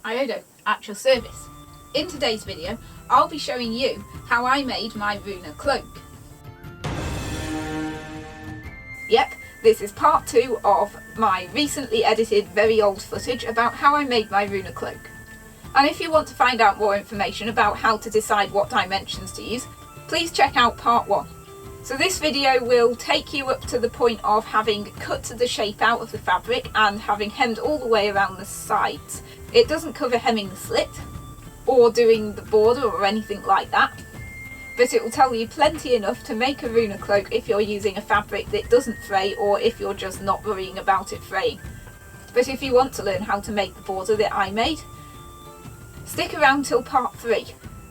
Iodo, at your service. In today's video, I'll be showing you how I made my Ruana Cloak. Yep, this is part 2 of my recently edited very old footage about how I made my Ruana Cloak. And if you want to find out more information about how to decide what dimensions to use, please check out part 1. So this video will take you up to the point of having cut the shape out of the fabric and having hemmed all the way around the sides. It doesn't cover hemming the slit or doing the border or anything like that, but it will tell you plenty enough to make a Ruana Cloak if you're using a fabric that doesn't fray or if you're just not worrying about it fraying. But if you want to learn how to make the border that I made, stick around till part 3.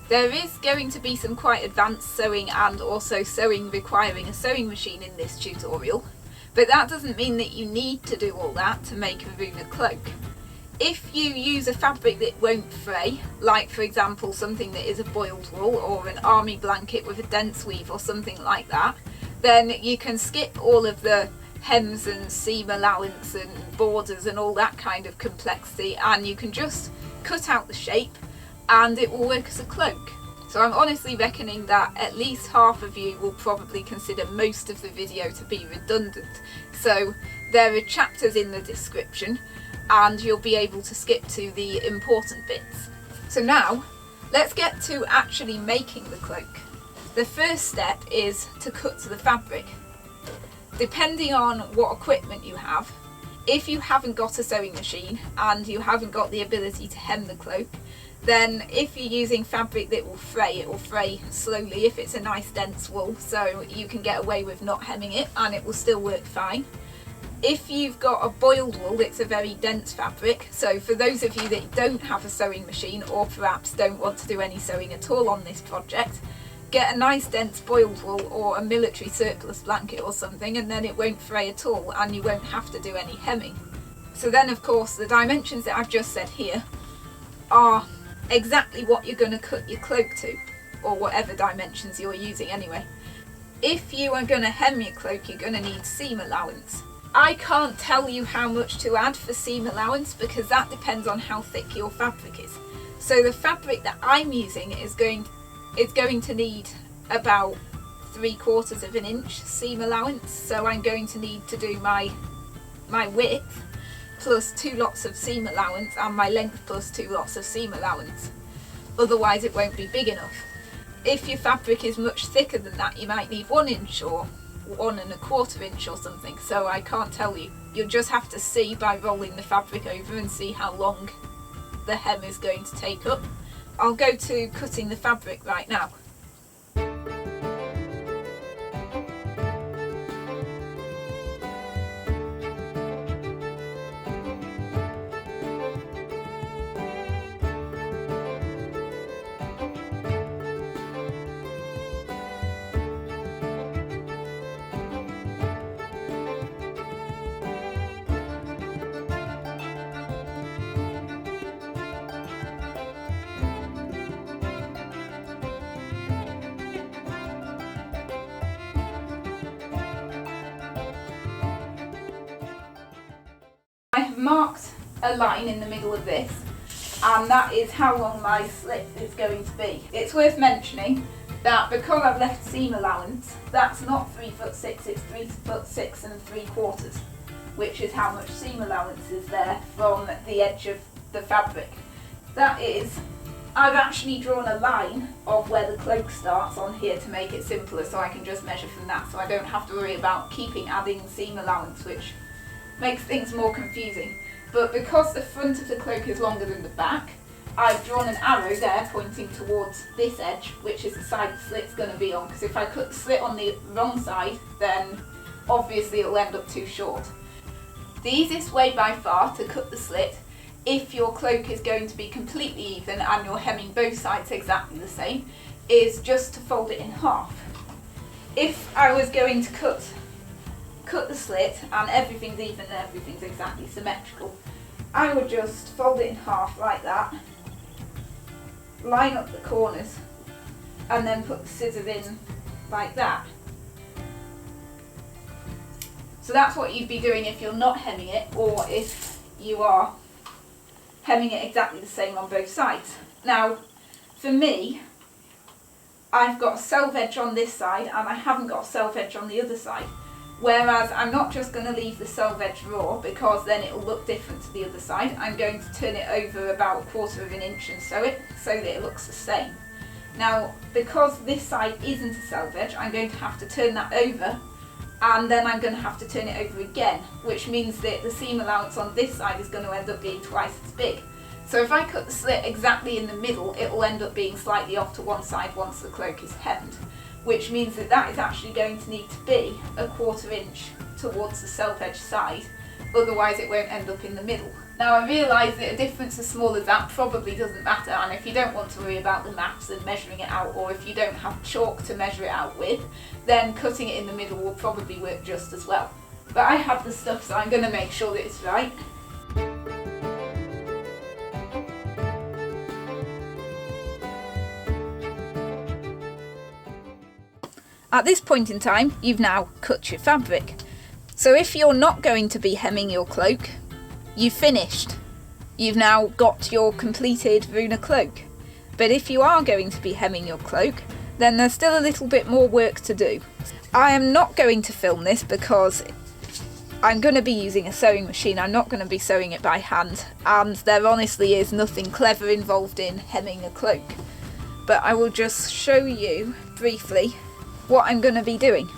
There is going to be some quite advanced sewing and also sewing requiring a sewing machine in this tutorial, but that doesn't mean that you need to do all that to make a Ruana Cloak. If you use a fabric that won't fray, like for example something that is a boiled wool or an army blanket with a dense weave or something like that, then you can skip all of the hems and seam allowance and borders and all that kind of complexity, and you can just cut out the shape and it will work as a cloak. So I'm honestly reckoning that at least half of you will probably consider most of the video to be redundant. So there are chapters in the description and you'll be able to skip to the important bits. So now let's get to actually making the cloak. The first step is to cut the fabric. Depending on what equipment you have, if you haven't got a sewing machine and you haven't got the ability to hem the cloak, then if you're using fabric that will fray, it will fray slowly if it's a nice dense wool, so you can get away with not hemming it and it will still work fine. If you've got a boiled wool, it's a very dense fabric, so for those of you that don't have a sewing machine or perhaps don't want to do any sewing at all on this project, get a nice dense boiled wool or a military surplus blanket or something, and then it won't fray at all and you won't have to do any hemming. So then of course the dimensions that I've just said here are exactly what you're going to cut your cloak to, or whatever dimensions you're using anyway. If you are going to hem your cloak, you're going to need seam allowance. I can't tell you how much to add for seam allowance because that depends on how thick your fabric is. So the fabric that I'm using is going to need about 3/4 of an inch seam allowance, so I'm going to need to do my width plus 2 lots of seam allowance and my length plus 2 lots of seam allowance. Otherwise it won't be big enough. If your fabric is much thicker than that, you might need 1 inch or 1 1/4 inch or something, so I can't tell you. You'll just have to see by rolling the fabric over and see how long the hem is going to take up. I'll go to cutting the fabric right now. I have marked a line in the middle of this, and that is how long my slit is going to be. It's worth mentioning that because I've left seam allowance, that's not 3'6", it's 3'6 3/4", which is how much seam allowance is there from the edge of the fabric. That is, I've actually drawn a line of where the cloak starts on here to make it simpler, so I can just measure from that, so I don't have to worry about adding seam allowance, which makes things more confusing. But because the front of the cloak is longer than the back, I've drawn an arrow there pointing towards this edge, which is the side the slit's going to be on, because if I cut the slit on the wrong side, then obviously it'll end up too short. The easiest way by far to cut the slit, if your cloak is going to be completely even and you're hemming both sides exactly the same, is just to fold it in half. If I was going to cut the slit and everything's even and everything's exactly symmetrical, I would just fold it in half like that, line up the corners and then put the scissors in like that. So that's what you'd be doing if you're not hemming it, or if you are hemming it exactly the same on both sides. Now, for me, I've got a self edge on this side and I haven't got a self edge on the other side. Whereas I'm not just going to leave the self edge raw because then it will look different to the other side. I'm going to turn it over about 1/4 of an inch and sew it so that it looks the same. Now, because this side isn't a self edge, I'm going to have to turn that over and then I'm going to have to turn it over again, which means that the seam allowance on this side is going to end up being twice as big. So if I cut the slit exactly in the middle, it will end up being slightly off to one side once the cloak is hemmed, which means that that is actually going to need to be a 1/4 inch towards the self edge side, otherwise it won't end up in the middle. Now I realise that a difference as small as that probably doesn't matter, and if you don't want to worry about the maths and measuring it out, or if you don't have chalk to measure it out with, then cutting it in the middle will probably work just as well. But I have the stuff, so I'm going to make sure that it's right. At this point in time, you've now cut your fabric. So if you're not going to be hemming your cloak, you've finished. You've now got your completed Ruana cloak. But if you are going to be hemming your cloak, then there's still a little bit more work to do. I am not going to film this because I'm going to be using a sewing machine. I'm not going to be sewing it by hand, and there honestly is nothing clever involved in hemming a cloak. But I will just show you briefly what I'm going to be doing.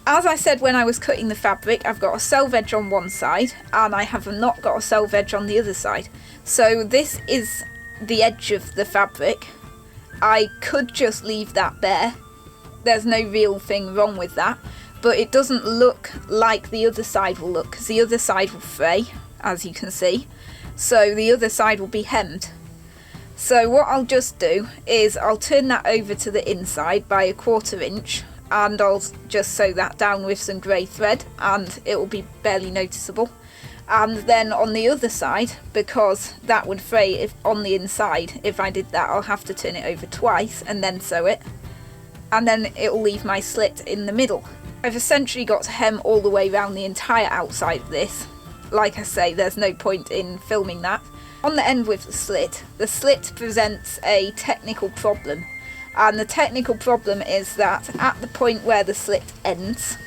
As I said when I was cutting the fabric, I've got a self edge on one side and I have not got a self edge on the other side. So this is the edge of the fabric. I could just leave that bare. There's no real thing wrong with that, but it doesn't look like the other side will look, because the other side will fray, as you can see. So the other side will be hemmed. So what I'll just do is I'll turn that over to the inside by a 1/4 inch, and I'll just sew that down with some grey thread and it will be barely noticeable. And then on the other side, because that would fray if on the inside, if I did that, I'll have to turn it over twice and then sew it, and then it will leave my slit in the middle. I've essentially got to hem all the way around the entire outside of this. Like I say, there's no point in filming that. On the end with the slit presents a technical problem. And the technical problem is that at the point where the slit ends,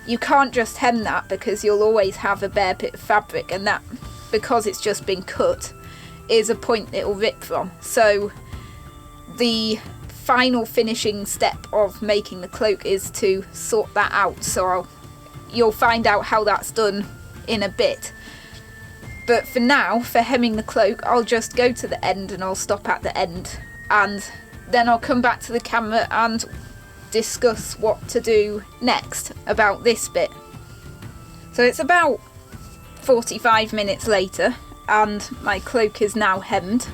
you can't just hem that because you'll always have a bare bit of fabric, and that, because it's just been cut, is a point it will rip from. So the final finishing step of making the cloak is to sort that out. So you'll find out how that's done in a bit. But for now, for hemming the cloak, I'll just go to the end and I'll stop at the end, and then I'll come back to the camera and discuss what to do next about this bit. So it's about 45 minutes later and my cloak is now hemmed.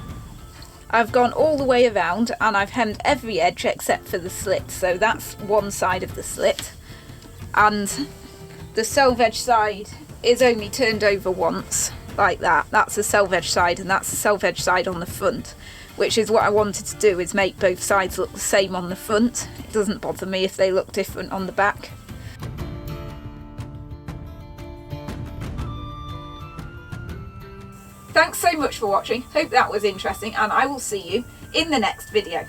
I've gone all the way around and I've hemmed every edge except for the slit, so that's one side of the slit, and the self edge side is only turned over once, like that. That's the self edge side and that's the self edge side on the front, which is what I wanted to do, is make both sides look the same on the front. It doesn't bother me if they look different on the back. Thanks so much for watching, hope that was interesting, and I will see you in the next video.